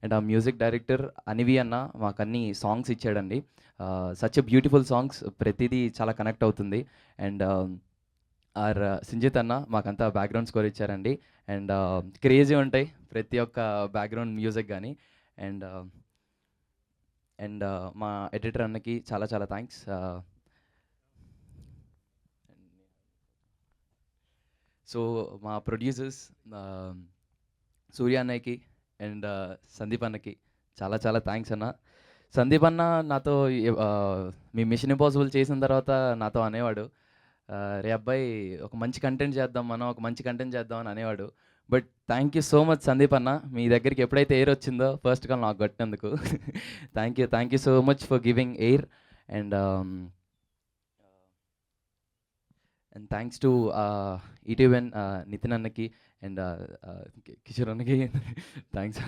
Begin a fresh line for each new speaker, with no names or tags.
And ఆ music director అనివి అన్న మాకు అన్ని సాంగ్స్ ఇచ్చాడండి. సచ్ ఎ బ్యూటిఫుల్ సాంగ్స్, ప్రతిదీ చాలా కనెక్ట్ అవుతుంది. అండ్ ఆర్ సింజిత్ అన్న మాకంతా బ్యాక్గ్రౌండ్ స్కోర్ ఇచ్చారండి. అండ్ క్రేజీ ఉంటాయి ప్రతి ఒక్క బ్యాక్గ్రౌండ్ మ్యూజిక్ కానీ. అండ్ అండ్ మా ఎడిటర్ అన్నకి చాలా చాలా థ్యాంక్స్. సో మా ప్రొడ్యూసర్స్ సూర్య అన్నయ్యకి అండ్ సందీప్ అన్నకి చాలా చాలా థ్యాంక్స్ అన్న. సందీప్ అన్న నాతో మీ మిషన్ ఇంపాసిబుల్ చేసిన తర్వాత నాతో అనేవాడు, రే అబ్బాయి ఒక మంచి కంటెంట్ చేద్దాం, మనం ఒక మంచి కంటెంట్ చేద్దాం అని అనేవాడు. But thank you so much Sandeep అన్న, మీ దగ్గరికి ఎప్పుడైతే ఎయిర్ వచ్చిందో ఫస్ట్ కాల్ నాకు కొట్టినందుకు thank you so much for giving air. And and thanks to ఈటీవెన్ నితిన్ అన్నకి అండ్ కిషోర్ అన్నకి థ్యాంక్స్.